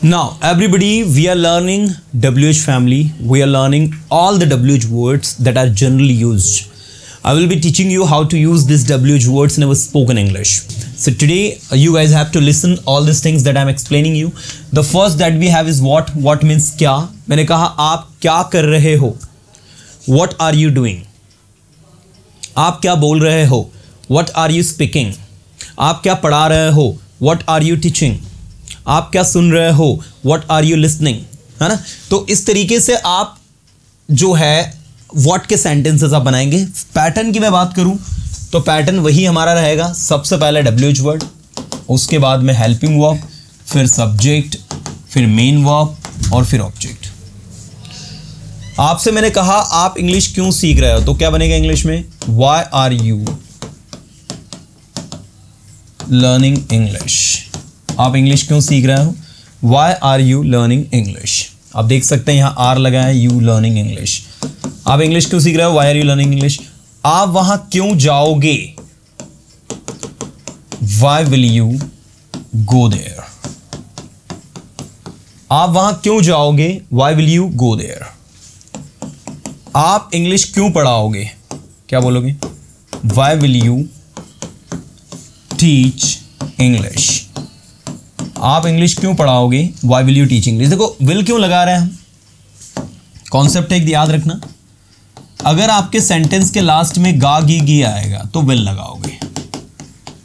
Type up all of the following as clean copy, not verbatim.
Now, everybody, we are learning WH family. We are learning all the WH words that are generally used. I will be teaching you how to use these WH words in our spoken English. So today, you guys have to listen all these things that I am explaining you. The first that we have is what. What means क्या. मैंने कहा आप क्या कर रहे हो. What are you doing? आप क्या बोल रहे हो. What are you speaking? आप क्या पढ़ा रहे हो. What are you teaching? आप क्या सुन रहे हो. What are you listening? है ना. तो इस तरीके से आप जो है what के सेंटेंसेस आप बनाएंगे. पैटर्न की मैं बात करूं तो पैटर्न वही हमारा रहेगा. सबसे पहले WH वर्ड, उसके बाद में हेल्पिंग वर्ब, फिर सब्जेक्ट, फिर मेन वर्ब और फिर ऑब्जेक्ट. आपसे मैंने कहा आप इंग्लिश क्यों सीख रहे हो, तो क्या बनेगा इंग्लिश में. Why are you learning English? आप इंग्लिश क्यों सीख रहे हो. Why are you learning English? आप देख सकते हैं यहाँ आर लगा है. You learning English. आप इंग्लिश क्यों सीख रहे हो. Why are you learning English? आप वहां क्यों जाओगे. Why will you go there? आप वहां क्यों जाओगे. Why will you go there? आप इंग्लिश क्यों पढ़ाओगे. क्या बोलोगे. Why will you teach English? आप इंग्लिश क्यों पढ़ाओगे. Why will you teach English? देखो will क्यों लगा रहे हैं हम. कॉन्सेप्ट एक याद रखना. अगर आपके सेंटेंस के लास्ट में गा गी आएगा तो will लगाओगे.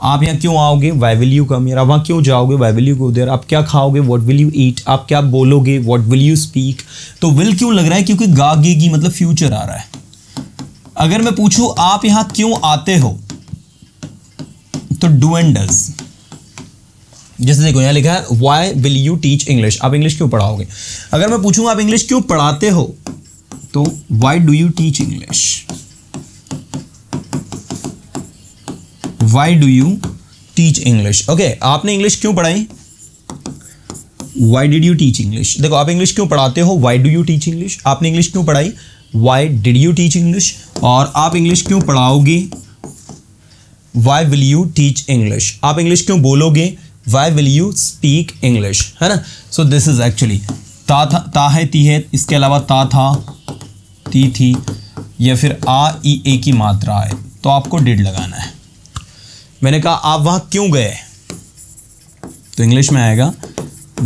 आप यहाँ क्यों आओगे. Why will you come here? आप वहाँ क्यों जाओगे. Why will you go there? आप क्या खाओगे. What will you eat? आप क्या बोलोगे. What will you speak? तो will क्यों लग रहा है, क्योंकि गा गी मतलब फ्यूचर आ रहा है. अगर मैं पूछूं आप यहाँ क्यों आते हो तो do and does. जैसे देखो यहाँ लिखा है Why will you teach English? आप इंग्लिश क्यों पढ़ाओगे. अगर मैं पूछूंगा आप इंग्लिश क्यों पढ़ाते हो तो Why do you teach English? Why do you teach English? Okay आपने इंग्लिश क्यों पढ़ाई. Why did you teach English? देखो आप इंग्लिश क्यों पढ़ाते हो. Why do you teach English? आपने इंग्लिश क्यों पढ़ाई. Why did you teach English? और आप इंग्लिश क्यों पढ़ाओगे. Why will you teach English? आप इंग्लिश क्यों बोलोगे. Why will you speak English? है ना. So this is actually ता है ती है, इसके अलावा ता था ती थी या फिर आ ई ए की मात्रा है तो आपको डिड लगाना है. मैंने कहा आप वहां क्यों गए तो इंग्लिश में आएगा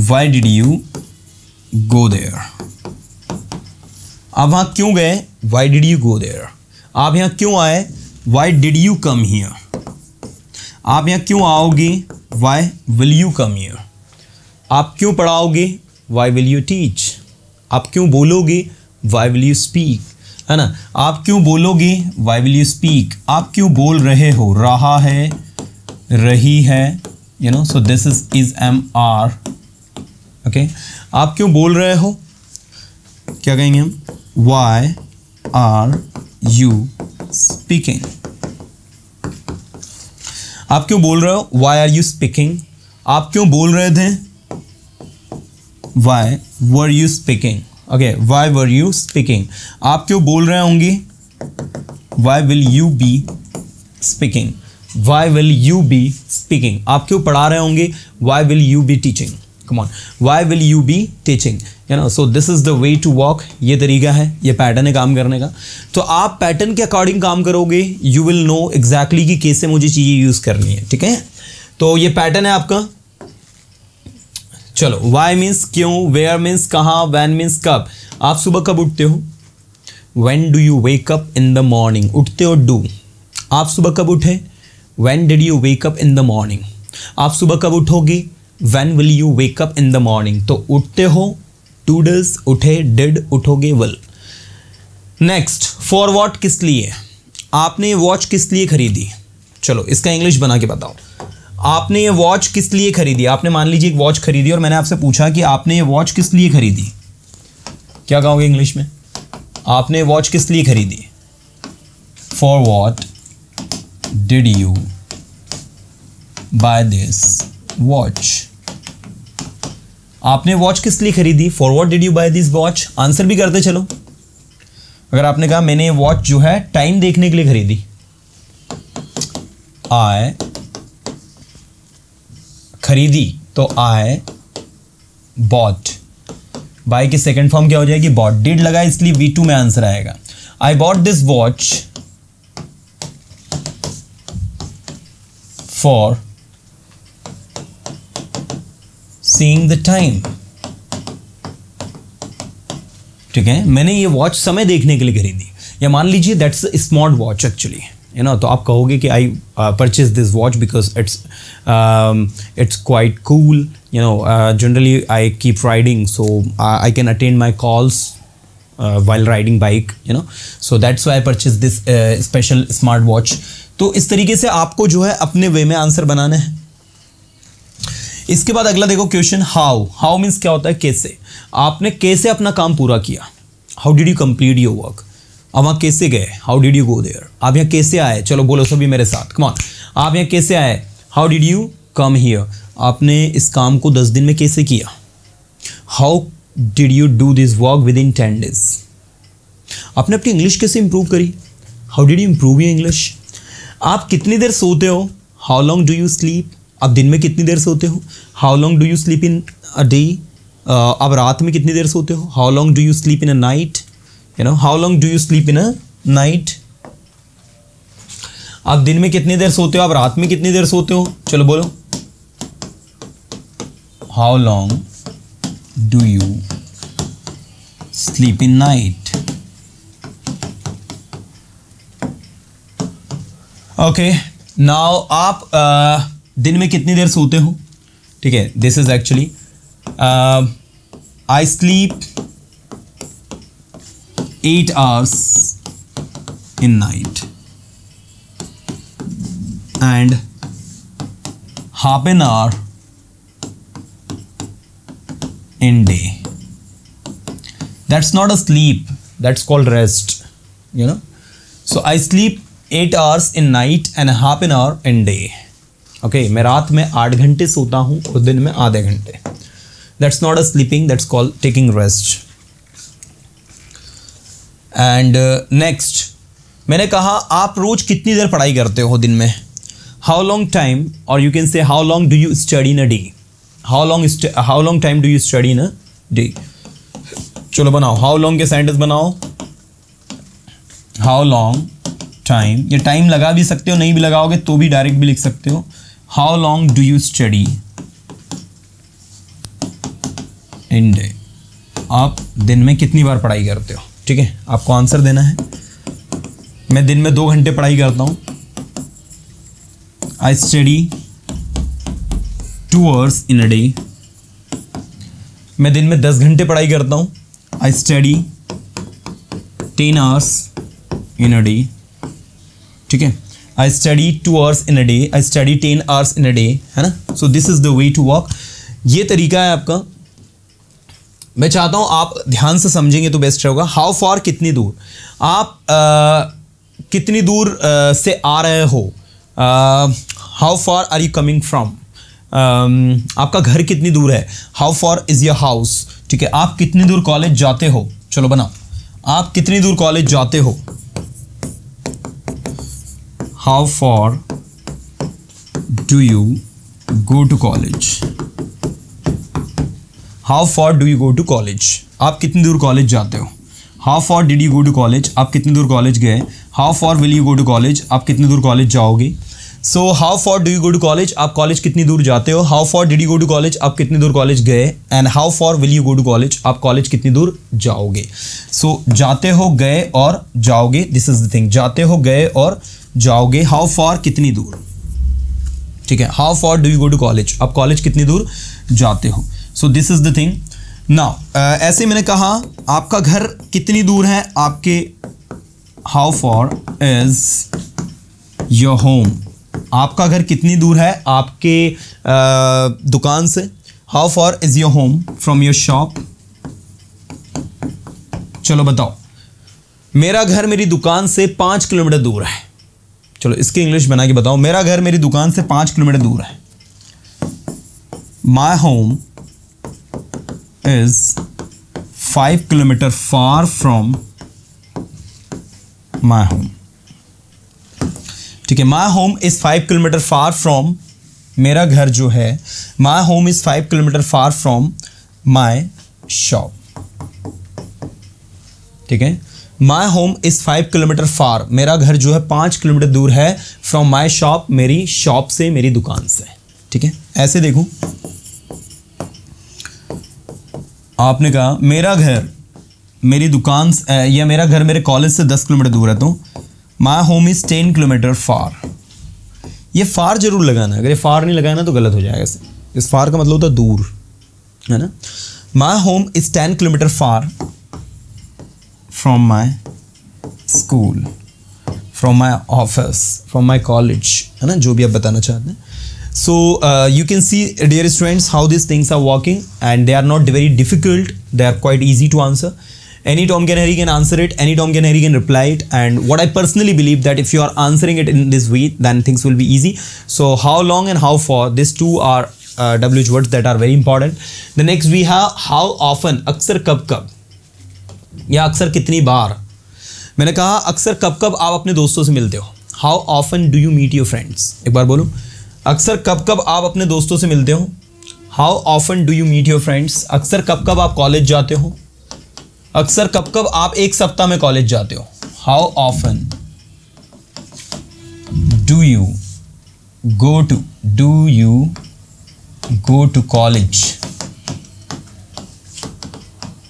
Why did you go there? आप वहां क्यों गए. Why did you go there? आप यहाँ क्यों आए. Why did you come here? आप यहाँ क्यों आओगे. Why will you come here? आप क्यों पढ़ाओगे. Why will you teach? आप क्यों बोलोगे. Why will you speak? है ना. आप क्यों बोलोगे. Why will you speak? आप क्यों बोल रहे हो. रहा है, रही है, you know, so this is am are. okay? आप क्यों बोल रहे हो. क्या कहेंगे हम. Why are you speaking? आप क्यों बोल रहे हो. Why are you speaking? आप क्यों बोल रहे थे. Why were you speaking? Okay, why were you speaking? आप क्यों बोल रहे होंगे. Why will you be speaking? Why will you be speaking? आप क्यों पढ़ा रहे होंगे. Why will you be teaching? Come on. Why will you be teaching? You know, so this is the way to walk. ये तरीका है, ये pattern है काम करने का. तो आप पैटर्न के अकॉर्डिंग काम करोगे. You will know exactly कि कैसे मुझे चीज़ें यूज़ करनी है. ठीक है. तो ये पैटर्न है आपका. चलो why means क्यों, where means कहाँ, when means कब. आप सुबह कब उठते हो. When do you wake up in the morning? उठते हो do. आप सुबह कब उठे. When did you wake up in the morning? आप सुबह कब उठोगे. When will you wake up in the morning? तो उठते हो to does, उठे did, उठोगे will. Next for what किस लिए. आपने ये वॉच किस लिए खरीदी. चलो इसका इंग्लिश बना के बताओ. आपने ये वॉच किस लिए खरीदी. आपने मान लीजिए एक वॉच खरीदी और मैंने आपसे पूछा कि आपने ये वॉच किस लिए खरीदी. क्या कहोगे इंग्लिश में. आपने वॉच किस लिए खरीदी. For what did you buy this watch? आपने वॉच किस लिए खरीदी. For what did you buy this watch? Answer भी करते चलो. अगर आपने कहा मैंने ये वॉच जो है टाइम देखने के लिए खरीदी. I खरीदी तो I बॉट, बाय की सेकेंड फॉर्म क्या हो जाएगी, बॉट। डिड लगा इसलिए V2 में आंसर आएगा। I bought this watch for seeing the time. ठीक है, मैंने ये वॉच समय देखने के लिए खरीदी। या मान लीजिए that's smart watch actually, you know, तो आप कहोगे कि I purchase this watch because it's quite cool, you know, generally I keep riding, so I can attend my calls while riding bike, you know, so that's why I purchased this special smart watch। तो इस तरीके से आपको जो है अपने वे में answer बनाना है। इसके बाद अगला देखो क्वेश्चन, हाउ मीन्स क्या होता है, कैसे। आपने कैसे अपना काम पूरा किया, how did you complete your work. अब वहाँ कैसे गए, how did you go there. आप यहाँ कैसे आए, चलो बोलो सभी मेरे साथ, कम ऑन। आप यहाँ कैसे आए, how did you come here. आपने इस काम को 10 दिन में कैसे किया, how did you do this work with in 10 days। आपने अपनी इंग्लिश कैसे इंप्रूव करी, how did you improve your English. आप कितनी देर सोते हो, how long do you sleep. आप दिन में कितनी देर सोते हो, how long do you sleep in a day. आप रात में कितनी देर सोते हो, how long do you sleep in a night, you know, how long do you sleep in a night. आप दिन में कितनी देर सोते हो, आप रात में कितनी देर सोते हो, चलो बोलो। How long do you sleep in night? Okay, now आप दिन में कितनी देर सोते हो। ठीक है, this is actually I sleep 8 hours in night and half an hour in day। That's not a sleep, that's called rest, you know। So I sleep 8 hours in night and half an hour in day। Okay, मैं रात में 8 घंटे सोता हूँ और दिन में आधे घंटे। That's not a sleeping, that's called taking rest। And next, मैंने कहा आप रोज कितनी देर पढ़ाई करते हो दिन में, how long time, or you can say how long do you study in a day। how long time do you study in a day। चलो बनाओ, how long के सेंटेंस बनाओ। how long time, ये टाइम लगा भी सकते हो, नहीं भी लगाओगे तो भी डायरेक्ट भी लिख सकते हो। how long do you study in day। आप दिन में कितनी बार पढ़ाई करते हो। ठीक है, आपको आंसर देना है। मैं दिन में 2 घंटे पढ़ाई करता हूँ, I study 2 hours in a day। मैं दिन में 10 घंटे पढ़ाई करता हूँ, I study 10 hours in a day। ठीक है, I study 2 hours in a day, I study 10 hours in a day, है ना। So this is the way to work। ये तरीका है आपका। मैं चाहता हूँ आप ध्यान से समझेंगे तो बेस्ट रहेगा। हाउ फॉर, कितनी दूर। आप कितनी दूर से आ रहे हो, how far are you coming from. आपका घर कितनी दूर है, how far is your house. ठीक है, आप कितनी दूर कॉलेज जाते हो, चलो बनाओ, आप कितनी दूर कॉलेज जाते हो, how far do you go to college. How far do you go to college, आप कितनी दूर कॉलेज जाते हो। How far did you go to college, आप कितनी दूर कॉलेज गए। How far will you go to college, आप कितनी दूर कॉलेज जाओगे। So how far do you go to college, आप कॉलेज कितनी दूर जाते हो। How far did you go to college, आप कितनी दूर कॉलेज गए। And how far will you go to college, आप कॉलेज कितनी दूर जाओगे। सो जाते हो, गए और जाओगे, दिस इज द थिंग। जाते हो, गए और जाओगे। हाउ फॉर कितनी दूर, ठीक है। How far do you go to college, आप कॉलेज कितनी दूर जाते हो। So this is the thing. Now ऐसे मैंने कहा आपका घर कितनी दूर है आपके, how far is your home, आपका घर कितनी दूर है आपके दुकान से। How far is your home from your shop. चलो बताओ, मेरा घर मेरी दुकान से 5 किलोमीटर दूर है। चलो इसकी इंग्लिश बना के बताओ, मेरा घर मेरी दुकान से 5 किलोमीटर दूर है। My home is 5 kilometer far from my home। ठीक है, my home is 5 kilometer far from, मेरा घर जो है my home is 5 kilometer far from my shop, ठीक है। माई होम इज 5 किलोमीटर फार, मेरा घर जो है 5 किलोमीटर दूर है फ्रॉम माई शॉप, मेरी शॉप से, मेरी दुकान से, ठीक है। ऐसे देखो, आपने कहा मेरा घर मेरी दुकान या मेरा घर मेरे कॉलेज से 10 किलोमीटर दूर है, तो माई होम इज 10 किलोमीटर फार। ये फार जरूर लगाना है, अगर ये फार नहीं लगाना तो गलत हो जाएगा। इस फार का मतलब होता है दूर, है ना। My home is 10 kilometre far from my school, from my office, from my college, है ना, जो भी आप बताना चाहते हैं। So you can see, dear students, how these things are working, and they are not very difficult. They are quite easy to answer. Any Tom can Harry can answer it. Any Tom can Harry can reply it. And what I personally believe that if you are answering it in this way, then things will be easy. So how long and how far? These two are WH words that are very important. The next we have how often. अक्सर कब कब या अक्सर कितनी बार। मैंने कहा अक्सर कब कब आप अपने दोस्तों से मिलते हो। How often do you meet your friends? एक बार बोलो, अक्सर कब कब आप अपने दोस्तों से मिलते हो। How often do you meet your friends. अक्सर कब कब आप कॉलेज जाते हो। अक्सर कब कब आप एक सप्ताह में कॉलेज जाते हो। How often do you go to college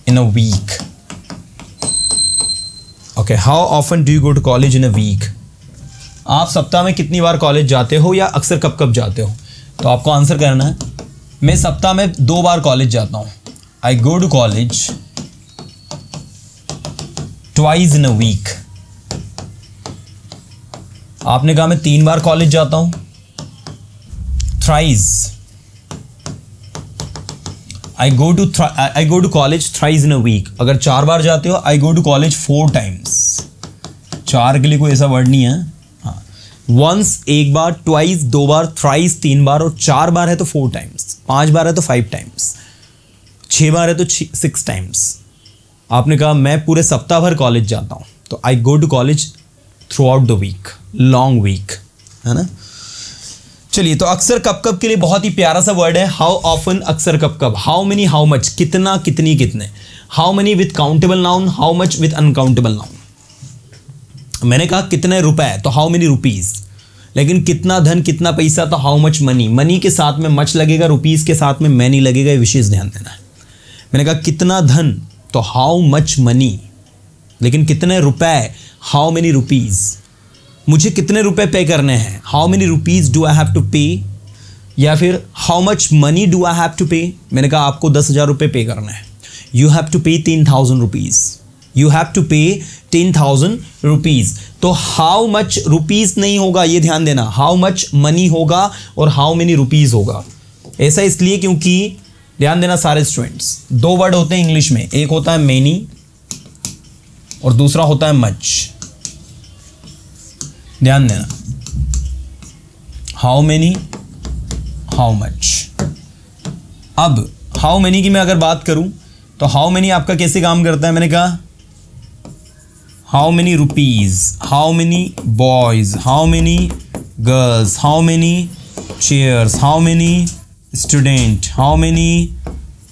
in a week. Okay, how often do you go to college in a week. आप सप्ताह में कितनी बार कॉलेज जाते हो या अक्सर कब कब जाते हो। तो आपको आंसर करना है, मैं सप्ताह में 2 बार कॉलेज जाता हूँ। I go to college twice in a week. आपने कहा मैं 3 बार कॉलेज जाता हूँ। Thrice. I go to college thrice in a week. अगर 4 बार जाते हो, I go to college 4 times. 4 के लिए कोई ऐसा वर्ड नहीं है। वंस एक बार, ट्वाइस 2 बार, थ्राइस 3 बार, और 4 बार है तो 4 टाइम्स, 5 बार है तो 5 टाइम्स, 6 बार है तो 6 टाइम्स। आपने कहा मैं पूरे सप्ताह भर कॉलेज जाता हूँ, तो I go to college throughout the week, long week, है ना। चलिए, तो अक्सर कब कब के लिए बहुत ही प्यारा सा वर्ड है हाउ ऑफन। अक्सर कब कब। हाउ मेनी, हाउ मच, कितना, कितनी, कितने। How many with countable noun, how much with uncountable noun. मैंने कहा कितने रुपए, तो हाउ मेनी रुपीज। लेकिन कितना धन, कितना पैसा, तो हाउ मच मनी। मनी के साथ में मच लगेगा, रुपीज के साथ में मैनी लगेगा, ये विशेष ध्यान देना है। मैंने कहा कितना धन, तो हाउ मच मनी। लेकिन कितने रुपए, हाउ मेनी रुपीज। मुझे कितने रुपए पे करने हैं, how many rupees do I have to pay. या फिर how much money do I have to pay. मैंने कहा आपको 10,000 रुपये पे करना है। यू हैव टू पे 10,000 रुपीज। यू हैव टू पे 10,000 रुपीज। तो हाउ मच रुपीज नहीं होगा, ये ध्यान देना, हाउ मच मनी होगा और हाउ मेनी रुपीज होगा। ऐसा इसलिए क्योंकि ध्यान देना सारे स्टूडेंट्स, 2 वर्ड होते हैं इंग्लिश में, एक होता है मेनी और दूसरा होता है मच। ध्यान देना, हाउ मेनी, हाउ मच। अब हाउ मेनी की मैं अगर बात करूं तो हाउ मेनी आपका कैसे काम करता है। मैंने कहा how many rupees, how many boys, how many girls, how many chairs, how many student, how many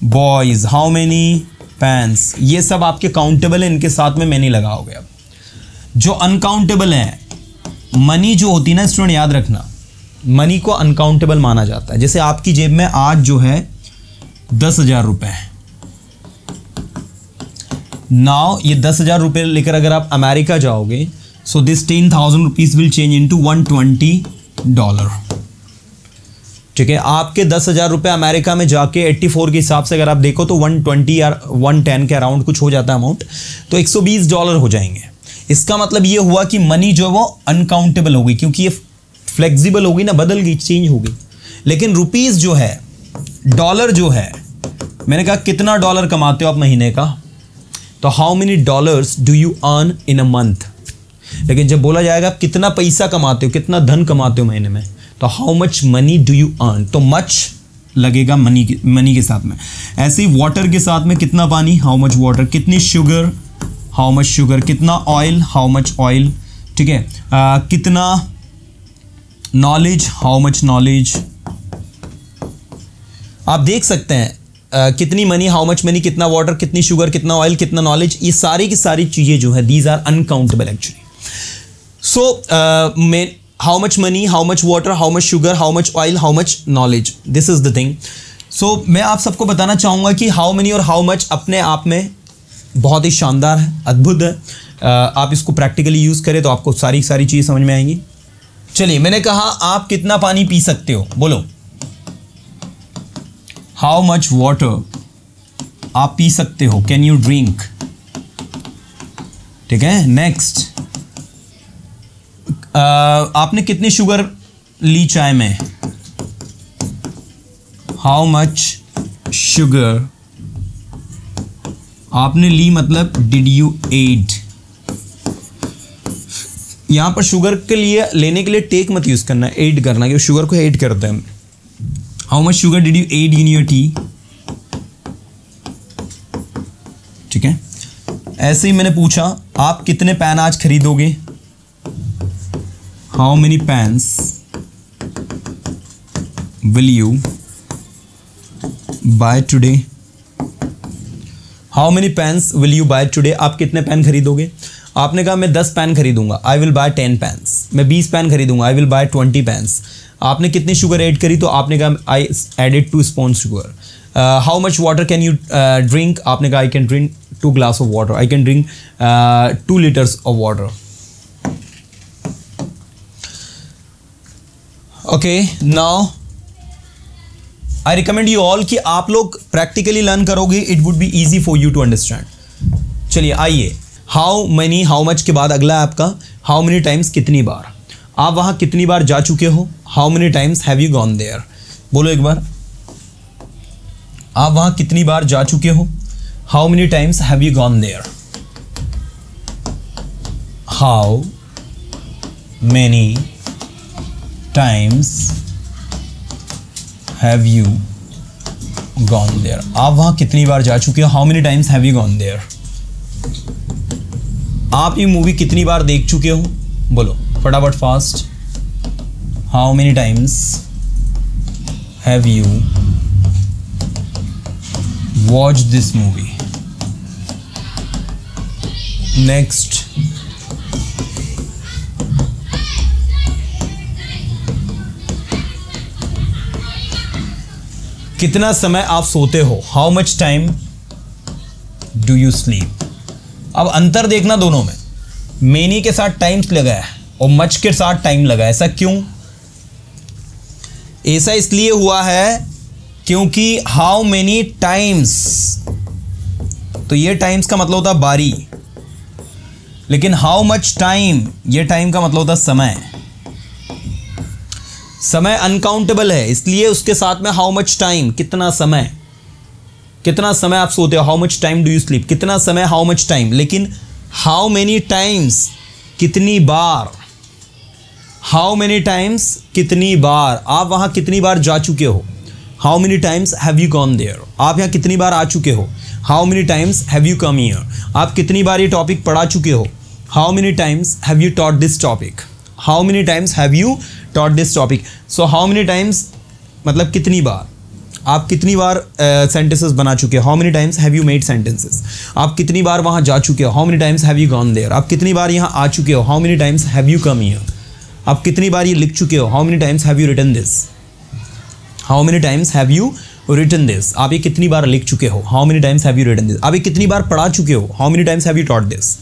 boys, how many pens. ये सब आपके काउंटेबल है, इनके साथ में मैनी लगाओगे। अब जो अनकाउंटेबल है, मनी जो होती है ना स्टूडेंट, याद रखना, मनी को अनकाउंटेबल माना जाता है। जैसे आपकी जेब में आज जो है 10,000 रुपये है। नाउ ये 10,000 रुपये लेकर अगर आप अमेरिका जाओगे, so this 10,000 rupees will change into $120। ठीक है, आपके 10,000 रुपये अमेरिका में जाके 84 के हिसाब से अगर आप देखो तो 120 या 110 के अराउंड कुछ हो जाता है अमाउंट, तो $120 हो जाएंगे। इसका मतलब ये हुआ कि मनी जो है वो अनकाउंटेबल हो गई, क्योंकि ये फ्लेक्सिबल हो गई ना, बदल गई, चेंज हो गई। लेकिन रुपीज जो है, डॉलर जो है, मैंने कहा कितना डॉलर कमाते हो आप महीने का, तो how many dollars do you earn in a month. लेकिन जब बोला जाएगा आप कितना पैसा कमाते हो, कितना धन कमाते हो महीने में, तो how much money do you earn, तो मच लगेगा मनी के साथ में। ऐसे ही वाटर के साथ में कितना पानी, हाउ मच वाटर, कितनी शुगर, हाउ मच शुगर, कितना ऑयल, हाउ मच ऑयल। ठीक है, कितना नॉलेज, हाउ मच नॉलेज। आप देख सकते हैं कितनी मनी, हाउ मच मनी, कितना वाटर, कितनी शुगर, कितना ऑयल, कितना नॉलेज, ये सारी की सारी चीज़ें जो है these are uncountable actually. So how much money, how much water, how much sugar, how much oil, how much knowledge, this is the thing. So मैं आप सबको बताना चाहूँगा कि हाउ मनी और हाउ मच अपने आप में बहुत ही शानदार है, अद्भुत है. आप इसको प्रैक्टिकली यूज़ करें तो आपको सारी चीज़ें समझ में आएंगी. चलिए, मैंने कहा आप कितना पानी पी सकते हो, बोलो. हाउ मच वाटर आप पी सकते हो, कैन यू ड्रिंक. ठीक है. नेक्स्ट, आपने कितनी शुगर ली चाय में, हाउ मच शुगर आपने ली, मतलब डिड यू एड. यहां पर शुगर के लिए लेने के लिए टेक मत यूज करना, एड करना, क्योंकि शुगर को एड करते हैं. How much sugar did you add in your tea. ठीक है. ऐसे ही मैंने पूछा आप कितने पेन आज खरीदोगे, how many pens will you buy today. How many pens will you buy today, आप कितने पेन खरीदोगे. आपने कहा मैं 10 पेन खरीदूंगा, आई विल बाय 10 पेन्स. मैं 20 पेन खरीदूंगा, आई विल बाय 20 पेन्स. आपने कितनी शुगर ऐड करी, तो आपने कहा I added 2 spoon sugar. How much water can you drink, आपने कहा I can drink 2 glass of water, I can drink 2 litres of water. Okay, now I recommend you all कि आप लोग प्रैक्टिकली लर्न करोगे, it would be easy for you to understand. चलिए आइए, how many, how much के बाद अगला है आपका हाउ मेनी टाइम्स, कितनी बार. आप वहां कितनी बार जा चुके हो, how many times have you gone there. बोलो एक बार, आप वहां कितनी बार जा चुके हो, how many times have you gone there. How many times have you gone there. आप वहां कितनी बार जा चुके हो, how many times have you gone there. आप ये मूवी कितनी बार देख चुके हो, बोलो फटाफट fast. How many times have you watch this movie. Next, कितना समय आप सोते हो, how much time do you sleep. अब अंतर देखना दोनों में, मेनी के साथ टाइम्स लगा है और मच के साथ टाइम लगा है. ऐसा क्यों? ऐसा इसलिए हुआ है क्योंकि हाउ मेनी टाइम्स, तो ये टाइम्स का मतलब होता है बारी, लेकिन हाउ मच टाइम, ये टाइम का मतलब होता है समय. समय अनकाउंटेबल है, इसलिए उसके साथ में हाउ मच टाइम, कितना समय, कितना समय आप सोते हो, how much time do you sleep, कितना समय, हाउ मच टाइम. लेकिन हाउ मेनी टाइम्स, कितनी बार, हाउ मेनी टाइम्स, कितनी बार, आप वहां कितनी बार जा चुके हो, how many times have you gone there. आप यहाँ कितनी बार आ चुके हो, how many times have you come here. आप कितनी बार ये टॉपिक पढ़ा चुके हो, how many times have you taught this topic, how many times have you taught this topic. So how many times मतलब कितनी बार, आप कितनी बार सेंटेंसेस बना चुके हो, how many times have you made sentences. आप कितनी बार वहाँ जा चुके हो, how many times have you gone there. आप कितनी बार यहाँ आ चुके हो, how many times have you come here. आप कितनी बार ये लिख चुके हो, how many times have you written this, how many times have you written this. आप ये कितनी बार लिख चुके हो, how many times have you written this. आप ये कितनी बार पढ़ा चुके हो, how many times have you taught this.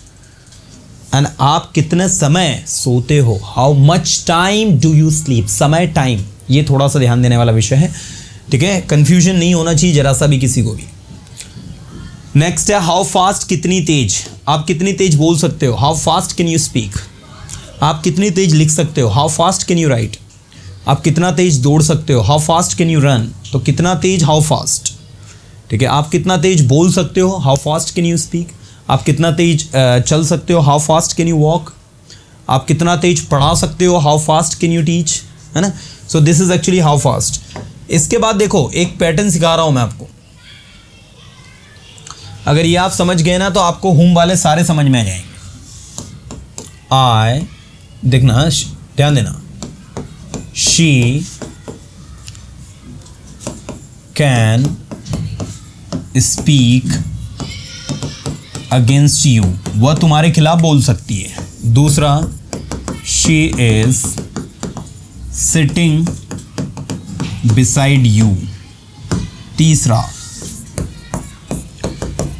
And आप कितने समय सोते हो, how much time do you sleep. समय, टाइम, ये थोड़ा सा ध्यान देने वाला विषय है. ठीक है, कंफ्यूजन नहीं होना चाहिए जरा सा भी किसी को भी. नेक्स्ट है हाउ फास्ट, कितनी तेज. आप कितनी तेज बोल सकते हो, how fast can you speak. आप कितनी तेज लिख सकते हो, how fast can you right. आप कितना तेज दौड़ सकते हो, how fast can you run. तो कितना तेज, हाउ फास्ट. ठीक है, आप कितना तेज बोल सकते हो, how fast can you speak. आप कितना तेज चल सकते हो, how fast can you walk. आप कितना तेज पढ़ा सकते हो, how fast can you teach, है ना. सो this is actually how fast. इसके बाद देखो एक पैटर्न सिखा रहा हूं मैं आपको. अगर ये आप समझ गए ना तो आपको होम वाले सारे समझ में आ जाएंगे. आई, देखना ध्यान देना, she can speak against you, वह तुम्हारे खिलाफ बोल सकती है। दूसरा, she is sitting beside you. तीसरा,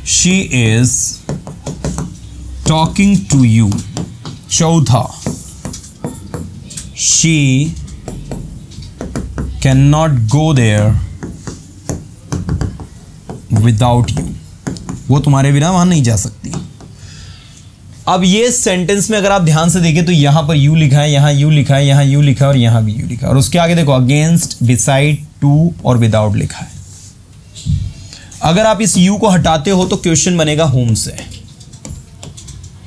she is talking to you. चौथा, she can not go there without you, वो तुम्हारे बिना वहां नहीं जा सकती। अब ये सेंटेंस में अगर आप ध्यान से देखें तो यहां पर यू लिखा है, यहां यू लिखा है, यहां यू लिखा है और यहां भी यू लिखा है, और उसके आगे देखो अगेंस्ट, बिसाइड, टू और विदाउट लिखा है। अगर आप इस यू को हटाते हो तो क्वेश्चन बनेगा होम से,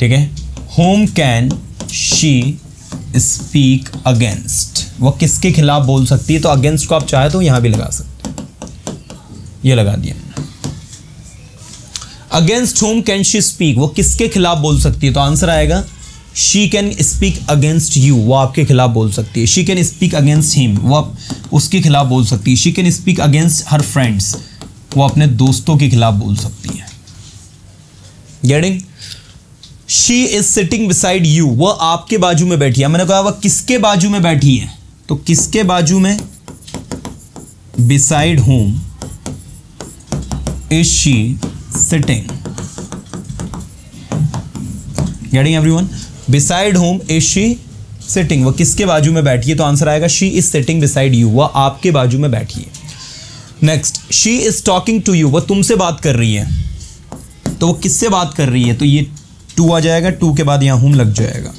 ठीक है। Home can she speak against, वह किसके खिलाफ बोल सकती है, तो अगेंस्ट को आप चाहे तो यहां भी लगा सकते हैं, ये लगा दिया। Against whom can she speak, वो किसके खिलाफ बोल सकती है, तो आंसर आएगा she can speak against you, वो आपके खिलाफ बोल सकती है। She can speak against him, वो उसके खिलाफ बोल सकती है। She can speak against her friends, वो अपने दोस्तों के खिलाफ बोल सकती है। Getting? She is sitting beside you, वह आपके बाजू में बैठी है। मैंने कहा वह किसके बाजू में बैठी है, तो किसके बाजू में, beside home is she sitting, getting everyone? Beside whom is she sitting, वो किसके बाजू में बैठी है, तो आंसर आएगा she is sitting beside you, वह आपके बाजू में बैठी है। Next, she is talking to you, वह तुमसे बात कर रही है, तो वो किससे बात कर रही है, तो ये टू आ जाएगा, टू के बाद यहाँ whom लग जाएगा।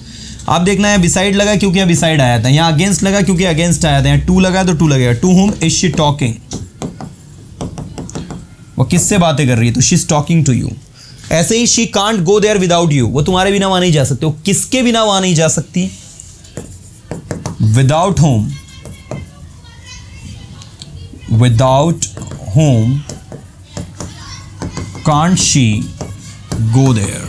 आप देखना है beside लगा क्योंकि यहाँ beside आया था, यहाँ against लगा क्योंकि against आया था, यहाँ टू लगा तो टू लगेगा। to whom is she talking, वो किससे बातें कर रही है, तो she is talking to you. ऐसे ही she can't go there without you, वो तुम्हारे बिना वहां नहीं जा सकती, वो किसके बिना वहां नहीं जा सकती, without whom, without whom can't she go there,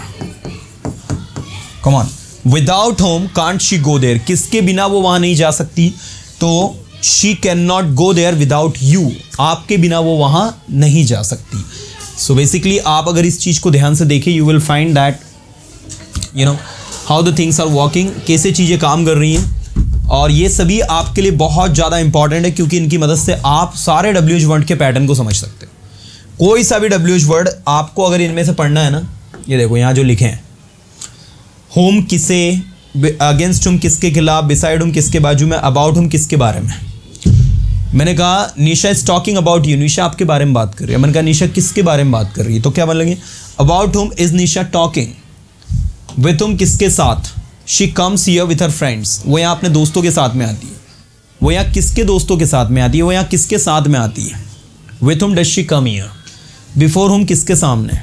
come on, without whom can't she go there, किसके बिना वो वहां नहीं जा सकती, तो she can not go there without you, आपके बिना वो वहां नहीं जा सकती। सो बेसिकली आप अगर इस चीज़ को ध्यान से देखें, you will find that you know how the things are working, कैसे चीज़ें काम कर रही हैं, और ये सभी आपके लिए बहुत ज़्यादा इंपॉर्टेंट है क्योंकि इनकी मदद से आप सारे WH वर्ड के पैटर्न को समझ सकते हो। कोई सा भी WH वर्ड आपको अगर इनमें से पढ़ना है ना, ये देखो यहाँ जो लिखे हैं, होम किसे, अगेंस्ट होम किसके खिलाफ, बिसाइड होम किसके बाजू में, अबाउट होम किसके बारे में। मैंने कहा निशा इज टॉकिंग अबाउट यू, निशा आपके बारे में बात कर रही है। मैंने कहा निशा किसके बारे में बात कर रही है, तो क्या बोलेंगे, about home is Nisha talking, with home किसके साथ, she comes here with her friends, वो यहाँ अपने दोस्तों के साथ में आती है। वो यहाँ किसके दोस्तों के साथ में आती है, वो यहाँ किसके साथ में आती है, with whom does she come here, before whom किसके सामने,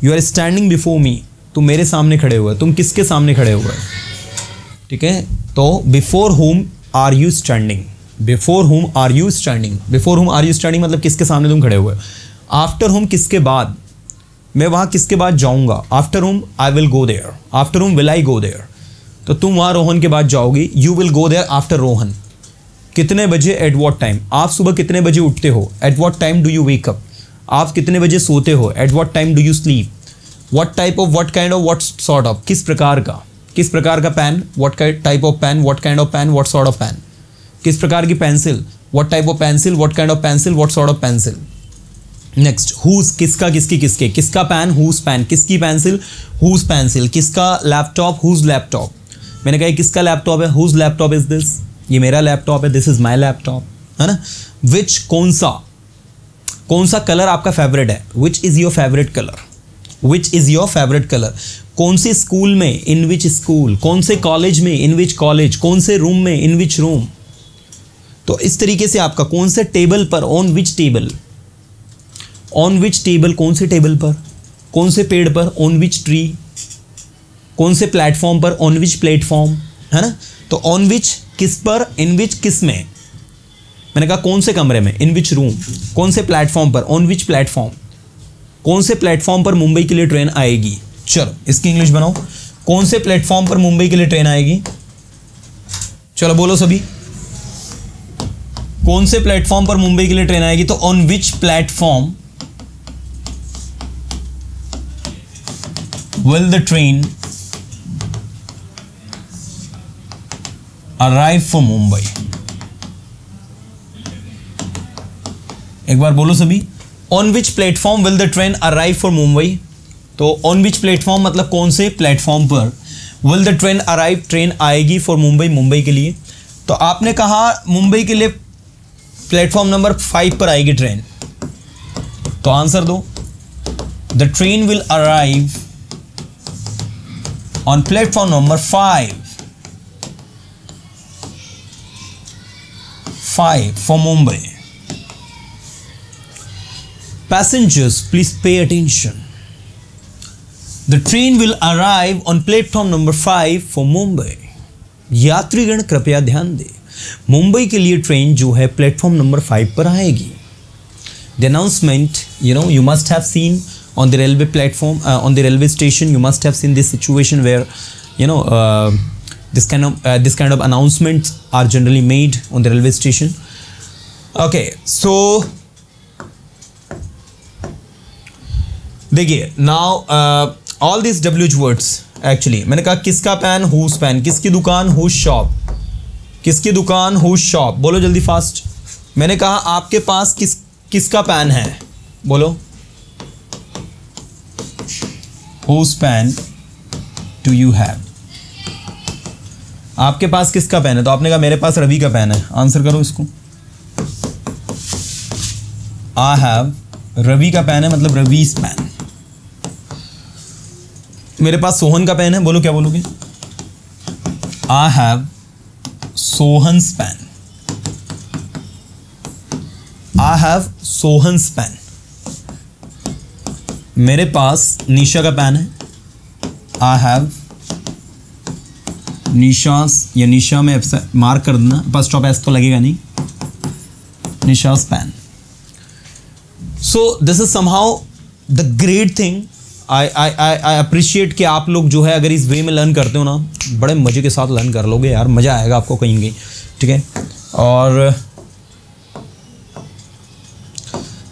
you are standing before me, तुम मेरे सामने खड़े हुए, तुम किसके सामने खड़े हुए, ठीक है। तो before whom are you standing, before whom are you standing, before whom are you standing मतलब किसके सामने तुम खड़े हुए। आफ्टर होम किसके बाद, मैं वहाँ किसके बाद जाऊँगा, after whom I will go there, after whom will I go there, तो तुम वहाँ रोहन के बाद जाओगी, you will go there after Rohan. कितने बजे, एट वॉट टाइम, आप सुबह कितने बजे उठते हो, at what time do you wake up, आप कितने बजे सोते हो, at what time do you sleep, what type of, what kind of, what sort of, किस प्रकार का pen, what type of pen, what kind of pen, what sort of pen, किस प्रकार की pencil, what type of pencil, what kind of pencil, what sort of pencil. Next, whose किसका, किसकी, किसके, किसका पेन, हुज पेन, किसकी pencil, whose pencil, किसका laptop, whose laptop. मैंने कहा किसका लैपटॉप है, हुज लैपटॉप इज दिस, ये मेरा लैपटॉप है, दिस इज माई लैपटॉप, है ना। विच, कौन सा कलर आपका फेवरेट है, which is your favourite colour, which is your favourite colour. कौन से स्कूल में, इन विच स्कूल, कौन से कॉलेज में, इन विच कॉलेज, कौन से रूम में, इन विच रूम। तो इस तरीके से आपका कौन से टेबल पर, on which table, on which table, कौन से टेबल पर, कौन से पेड़ पर, ऑन विच ट्री, कौन से प्लेटफॉर्म पर, ऑन विच प्लेटफॉर्म, है ना। तो ऑन विच किस पर, इन विच किस में। मैंने कहा कौन से कमरे में, इन विच रूम, कौन से प्लेटफॉर्म पर, ऑन विच प्लेटफॉर्म, कौन से प्लेटफॉर्म पर मुंबई के लिए ट्रेन आएगी। चलो इसकी इंग्लिश बनाओ, कौन से प्लेटफॉर्म पर मुंबई के लिए ट्रेन आएगी, चलो बोलो सभी, कौन से प्लेटफॉर्म पर मुंबई के लिए ट्रेन आएगी। तो on which platform will the train arrive for Mumbai? एक बार बोलो सभी, on which platform will the train arrive for Mumbai? तो on which platform मतलब कौन से प्लेटफॉर्म पर will the train arrive, train आएगी for Mumbai, मुंबई के लिए। तो आपने कहा मुंबई के लिए प्लेटफॉर्म नंबर 5 पर आएगी ट्रेन, तो आंसर दो। The train will arrive on platform number 5 for Mumbai. Passengers, please pay attention. The train will arrive on platform number 5 for Mumbai. यात्रीगण कृपया ध्यान दें, मुंबई के लिए ट्रेन जो है प्लेटफॉर्म नंबर 5 पर आएगी। The announcement, you must have seen on the railway platform, on the railway station. You must have seen this situation where, this kind of announcements are generally made on the railway station. Okay, so देखिए now all these WH words actually, मैंने कहा किसका pan, whose pan, किसकी दुकान, whose shop, किसकी दुकान, whose shop, बोलो जल्दी फास्ट। मैंने कहा आपके पास किसका पैन है, बोलो whose pen do you have, आपके पास किसका पेन है। तो आपने कहा मेरे पास रवि का पेन है, आंसर करो इसको। आई हैव रवि का पेन है मतलब रवीज पेन। मेरे पास सोहन का पेन है, बोलो क्या बोलोगे। I have Sohan's pen, I have Sohan's pen. मेरे पास निशा का पेन है, आई हैव निशास, या निशा में मार्क कर देना, फर्स्ट स्टॉप एस तो लगेगा नहीं, Nisha's pen. So this is somehow the great thing. I appreciate कि आप लोग जो है अगर इस वे में लर्न करते हो ना, बड़े मज़े के साथ लर्न कर लोगे यार, मज़ा आएगा आपको कहीं कहीं, ठीक है। और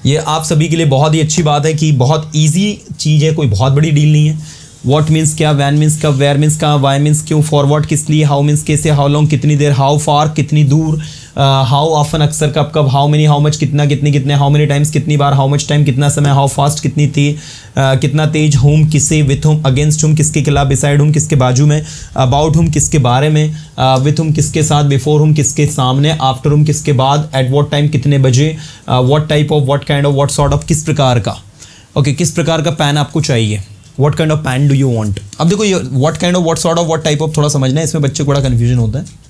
ये आप सभी के लिए बहुत ही अच्छी बात है कि बहुत इजी चीज़ है, कोई बहुत बड़ी डील नहीं है। व्हाट मीन्स क्या, वैन मीन्स कब, वेयर मीन्स कहाँ, वाई मीन्स क्यों, फॉरवर्ड किस लिए, हाउ मीन्स कैसे, हाउ लॉन्ग कितनी देर, हाउ फार कितनी दूर, हाउ ऑफन अक्सर कब कब, हाउ मेनी हाउ मच कितना कितने कितने, हाउ मेनी टाइम्स कितनी बार, हाउ मच टाइम कितना समय, हाउ फास्ट कितनी कितना तेज, होम किसे, विथ होम, अगेंस्ट होम किसके खिलाफ, बिसाइड होम किसके बाजू में, अबाउट होम किसके बारे में, विथ होम किसके साथ, बिफोर होम किसके सामने, आफ्टर होम किसके बाद, एट व्हाट टाइम कितने बजे, what type of, what kind of, what sort of, किस प्रकार का, ओके किस प्रकार का पैन आपको चाहिए, what kind of pan do you want. अब देखो ये what kind of, what sort of, what type of थोड़ा समझना है, इसमें बच्चे को बड़ा कन्फ्यूजन होता है।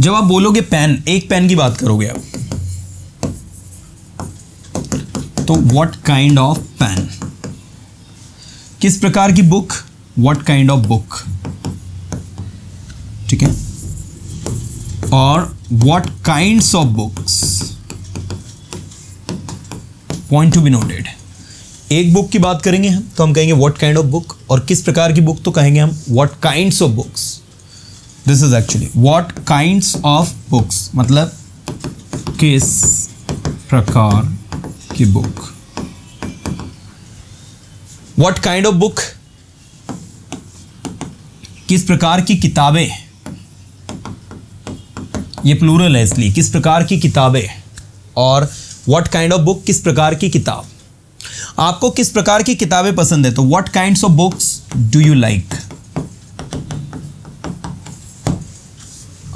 जब आप बोलोगे पेन, एक पेन की बात करोगे आप, तो व्हाट काइंड ऑफ पेन, किस प्रकार की book, what kind of book, ठीक है, और what kinds of books, point to be noted. एक बुक की बात करेंगे हम तो हम कहेंगे व्हाट काइंड ऑफ बुक, और किस प्रकार की बुक तो कहेंगे हम what kinds of books. This is actually what kinds of books, मतलब किस प्रकार की book. What kind of book, किस प्रकार की किताबें, ये प्लूरल है इसलिए, किस प्रकार की किताबें, और व्हाट काइंड ऑफ बुक, किस प्रकार की किताब। आपको किस प्रकार की किताबें पसंद है, तो what kinds of books do you like.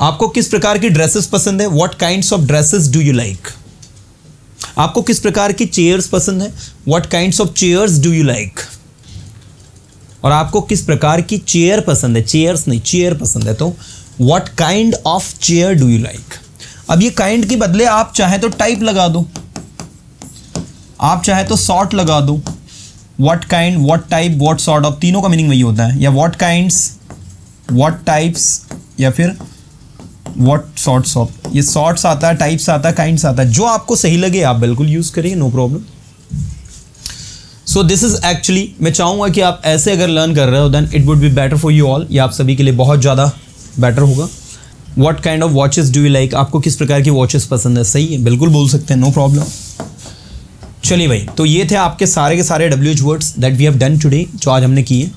आपको किस प्रकार की ड्रेसेस पसंद है, what kinds of dresses do you like. आपको किस प्रकार की चेयर्स पसंद है, what kinds of chairs do you like. और आपको किस प्रकार की चेयर पसंद है, चेयर्स नहीं चेयर पसंद है, तो what kind of chair do you like. अब ये काइंड के बदले आप चाहे तो टाइप लगा दो, आप चाहे तो सॉर्ट लगा दो, what kind, what type, what sort of, तीनों का मीनिंग वही होता है, या व्हाट काइंड्स, व्हाट टाइप्स, या फिर व्हाट सॉर्ट्स ऑफ। ये सॉर्ट्स आता है, टाइप्स आता है, काइंड्स आता है, जो आपको सही लगे आप बिल्कुल यूज करिए, no problem. So this is actually, मैं चाहूंगा कि आप ऐसे अगर लर्न कर रहे हो then it would be better for you all, ये आप सभी के लिए बहुत ज़्यादा बेटर होगा। What kind of watches do you like, आपको किस प्रकार की वॉचेस पसंद है, सही है बिल्कुल बोल सकते हैं, नो प्रॉब्लम। चलिए भाई, तो ये थे आपके सारे के सारे WH words that we have done today, जो आज हमने किए।